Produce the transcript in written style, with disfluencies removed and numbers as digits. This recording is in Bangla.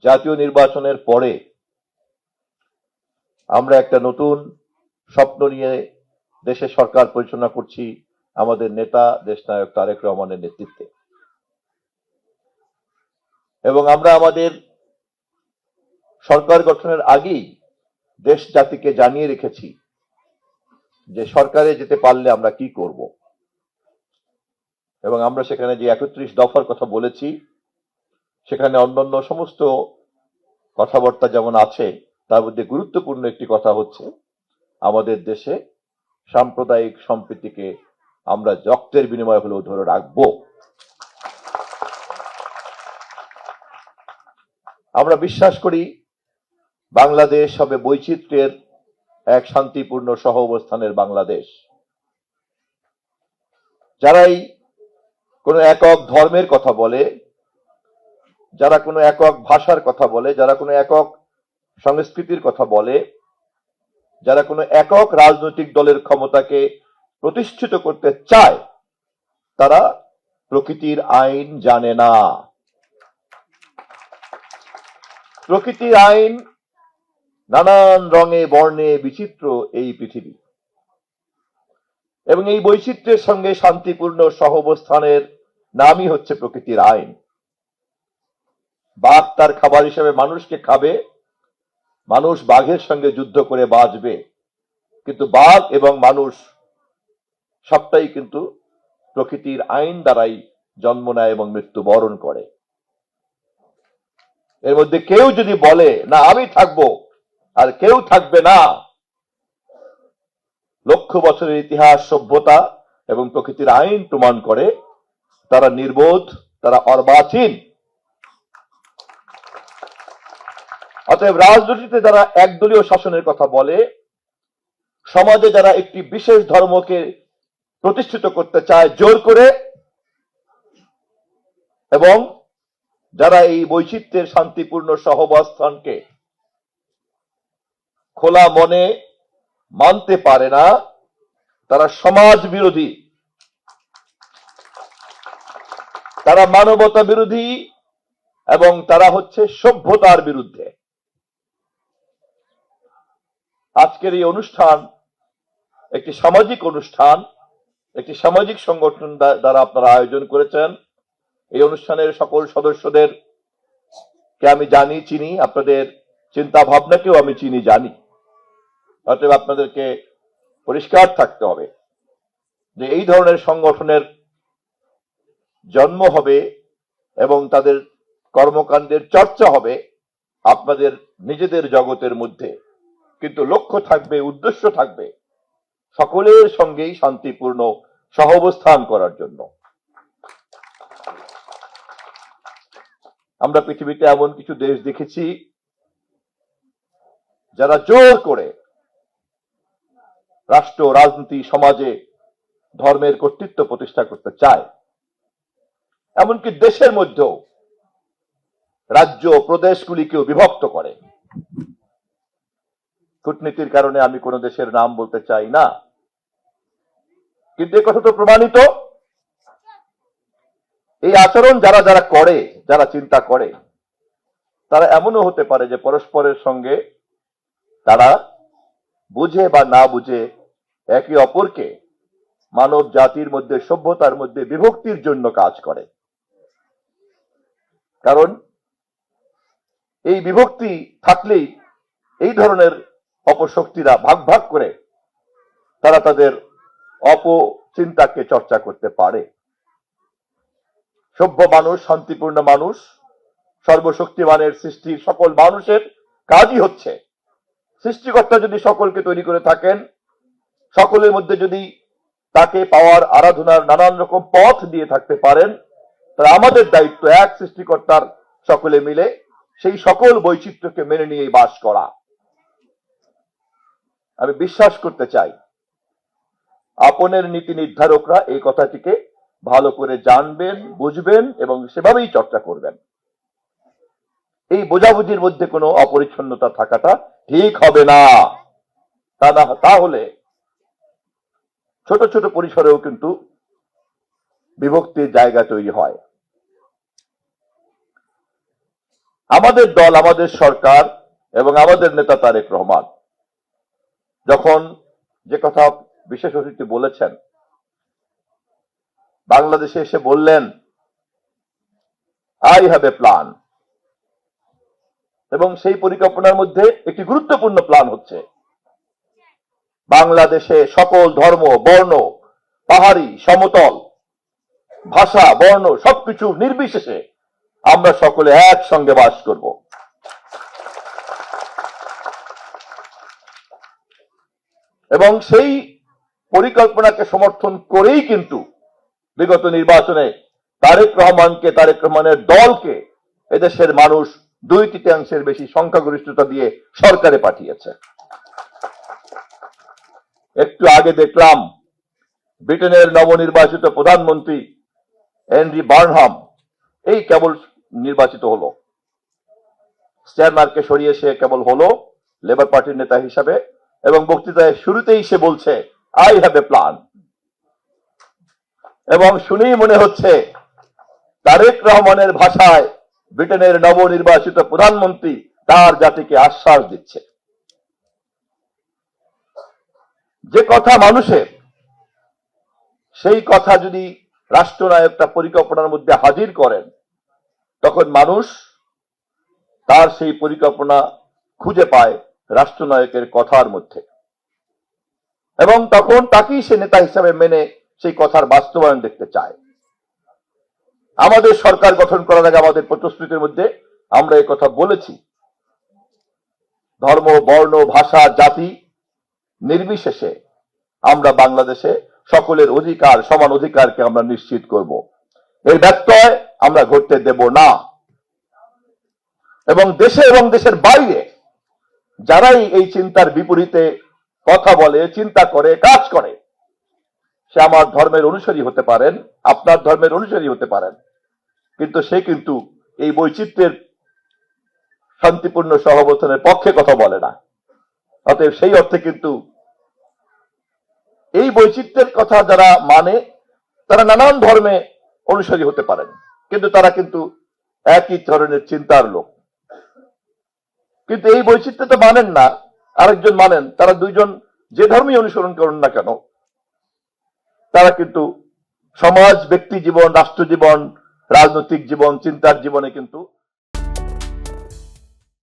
জাতীয় নির্বাচনের পরে আমরা একটা নতুন স্বপ্ন নিয়ে দেশে সরকার পরিচালনা করছি আমাদের নেতা দেশনায়ক তারেক রহমানের নেতৃত্বে, এবং আমরা আমাদের সরকার গঠনের আগেই দেশ জাতিকে জানিয়ে রেখেছি যে সরকারে যেতে পারলে আমরা কি করব, এবং আমরা সেখানে যে 31 দফার কথা বলেছি সেখানে অন্যান্য সমস্ত কথাবার্তা যেমন আছে, তার মধ্যে গুরুত্বপূর্ণ একটি কথা হচ্ছে আমাদের দেশে সাম্প্রদায়িক সম্প্রীতিকে আমরা রক্তের বিনিময়ে হলেও ধরে রাখব। আমরা বিশ্বাস করি বাংলাদেশ হবে বৈচিত্র্যের এক শান্তিপূর্ণ সহ অবস্থানের বাংলাদেশ। যারাই কোনো একক ধর্মের কথা বলে, যারা কোনো একক ভাষার কথা বলে, যারা কোনো একক সংস্কৃতির কথা বলে, যারা কোনো একক রাজনৈতিক দলের ক্ষমতাকে প্রতিষ্ঠিত করতে চায়, তারা প্রকৃতির আইন জানে না। প্রকৃতির আইন নানান রঙে বর্ণে বিচিত্র এই পৃথিবী, এবং এই বৈচিত্র্যের সঙ্গে শান্তিপূর্ণ সহাবস্থানের নামই হচ্ছে প্রকৃতির আইন। বাঘ তার খাবার হিসেবে মানুষকে খাবে, মানুষ বাঘের সঙ্গে যুদ্ধ করে বাঁচবে, কিন্তু বাঘ এবং মানুষ সবটাই কিন্তু প্রকৃতির আইন দ্বারাই জন্ম নেয় এবং মৃত্যুবরণ করে। এর মধ্যে কেউ যদি বলে না আমি থাকবো আর কেউ থাকবে না, লক্ষ বছরের ইতিহাস, সভ্যতা এবং প্রকৃতির আইন প্রমাণ করে তারা নির্বোধ, তারা অর্বাচীন। অতএব রাজনীতিতে যারা একদলীয় শাসনের কথা বলে, সমাজে যারা একটি বিশেষ ধর্মকে প্রতিষ্ঠিত করতে চায় জোর করে, এবং যারা এই বৈচিত্র্যের শান্তিপূর্ণ সহাবস্থানকে খোলা মনে মানতে পারে না, তারা সমাজ বিরোধী, তারা মানবতা বিরোধী, এবং তারা হচ্ছে সভ্যতার বিরুদ্ধে। আজকের এই অনুষ্ঠান একটি সামাজিক অনুষ্ঠান, একটি সামাজিক সংগঠন দ্বারা আপনারা আয়োজন করেছেন। এই অনুষ্ঠানের সকল সদস্যদের কে আমি জানি, চিনি, আপনাদের চিন্তা ভাবনাকেও আমি চিনি, জানি। অতএব আপনাদেরকে পরিষ্কার থাকতে হবে যে এই ধরনের সংগঠনের জন্ম হবে এবং তাদের কর্মকাণ্ডের চর্চা হবে আপনাদের নিজেদের জগতের মধ্যে, কিন্তু লক্ষ্য থাকবে, উদ্দেশ্য থাকবে সকলের সঙ্গেই শান্তিপূর্ণ সহাবস্থান করার জন্য। আমরা পৃথিবীতে এমন কিছু দেশ দেখেছি যারা জোর করে রাষ্ট্র, রাজনীতি, সমাজে ধর্মের কর্তৃত্ব প্রতিষ্ঠা করতে চায়। এমনকি দেশের মধ্যেও রাজ্য প্রদেশগুলিকেও বিভক্ত করে। কূটনীতির কারণে আমি কোন দেশের নাম বলতে চাই না, কিন্তু কথা তো প্রমাণিত। এই আচরণ যারা যারা করে, যারা চিন্তা করে, তারা এমনও হতে পারে যে পরস্পরের সঙ্গে তারা বুঝে বা না বুঝে একে অপরকে মানব জাতির মধ্যে, সভ্যতার মধ্যে বিভক্তির জন্য কাজ করে। কারণ এই বিভক্তি থাকলেই এই ধরনের অপশক্তিরা ভাগ ভাগ করে তারা তাদের অপচিন্তাকে চর্চা করতে পারে। সভ্য মানুষ, শান্তিপূর্ণ মানুষ, সর্বশক্তিমানের সৃষ্টির সকল মানুষের কাজই হচ্ছে, সৃষ্টিকর্তা যদি সকলকে তৈরি করে থাকেন, সকলের মধ্যে যদি তাকে পাওয়ার, আরাধনার নানান রকম পথ দিয়ে থাকতে পারেন, তাহলে আমাদের দায়িত্ব এক সৃষ্টিকর্তার সকলে মিলে সেই সকল বৈচিত্র্যকে মেনে নিয়ে বাস করা। আমি বিশ্বাস করতে চাই আপনের নীতি নির্ধারকরা এই কথাটিকে ভালো করে জানবেন, বুঝবেন এবং সেভাবেই চর্চা করবেন। এই বোঝাবুঝির মধ্যে কোনো অপরিচ্ছন্নতা থাকাটা ঠিক হবে না। তাহলে ছোট ছোট পরিসরেও কিন্তু বিভক্তির জায়গা তৈরি হয়। আমাদের দল, আমাদের সরকার এবং আমাদের নেতা তারেক রহমান যখন যে কথা বিশেষ অতিথি বলেছেন, বাংলাদেশে এসে বললেন আই হ্যাভ এ প্ল্যান, এবং সেই পরিকল্পনার মধ্যে একটি গুরুত্বপূর্ণ প্ল্যান হচ্ছে বাংলাদেশে সকল ধর্ম, বর্ণ, পাহাড়ি, সমতল, ভাষা, বর্ণ সবকিছু নির্বিশেষে আমরা সকলে একসঙ্গে বাস করব। এবং সেই পরিকল্পনাকে সমর্থন করেই কিন্তু বিগত নির্বাচনে তারেক রহমানের দলকে এদেশের মানুষ 2/3 বেশি সংখ্যাগরিষ্ঠতা দিয়ে সরকারে পাঠিয়েছে। একটু আগে দেখলাম ব্রিটেনের নবনির্বাচিত প্রধানমন্ত্রী হেনরি বার্নহাম এই কেবল নির্বাচিত হলো, স্টারমারকে সরিয়ে সে কেবল হলো লেবার পার্টির নেতা হিসাবে, এবং বক্তৃতায় শুরুতেই সে বলছে আই হ্যাভ এ প্ল্যান। এবং শুনেই মনে হচ্ছে তারেক রহমানের ভাষায় ব্রিটেনের নবনির্বাচিত প্রধানমন্ত্রী তার জাতিকে আশ্বাস দিচ্ছে। যে কথা মানুষের, সেই কথা যদি রাষ্ট্রনায়ক তার পরিকল্পনার মধ্যে হাজির করেন, তখন মানুষ তার সেই পরিকল্পনা খুঁজে পায় রাষ্ট্রনায়কের কথার মধ্যে, এবং তখন তাকেই সে নেতা হিসাবে মেনে সেই কথার বাস্তবায়ন দেখতে চায়। আমাদের সরকার গঠন করার আগে আমাদের প্রতিশ্রুতির মধ্যে আমরা এই কথা বলেছি, ধর্ম, বর্ণ, ভাষা, জাতি নির্বিশেষে আমরা বাংলাদেশে সকলের অধিকার, সমান অধিকারকে আমরা নিশ্চিত করব। এর ব্যত্যয় আমরা ঘটতে দেব না। এবং দেশে এবং দেশের বাইরে যারাই এই চিন্তার বিপরীতে কথা বলে, চিন্তা করে, কাজ করে, সে আমার ধর্মের অনুসারী হতে পারেন, আপনার ধর্মের অনুসারী হতে পারেন, কিন্তু সে কিন্তু এই বৈচিত্র্যের শান্তিপূর্ণ সহাবস্থানের পক্ষে কথা বলে না। অতএব সেই অর্থে কিন্তু এই বৈচিত্র্যের কথা যারা মানে, তারা নানান ধর্মে অনুসারী হতে পারেন, কিন্তু তারা কিন্তু একই ধরনের চিন্তার লোক। কিন্তু এই বৈচিত্র্য তো মানেন না, আরেকজন মানেন, তারা দুইজন যে ধর্মই অনুসরণ করেন না কেন, তারা কিন্তু সমাজ, ব্যক্তি জীবন, রাষ্ট্র জীবন, রাজনৈতিক জীবন, চিন্তার জীবনে কিন্তু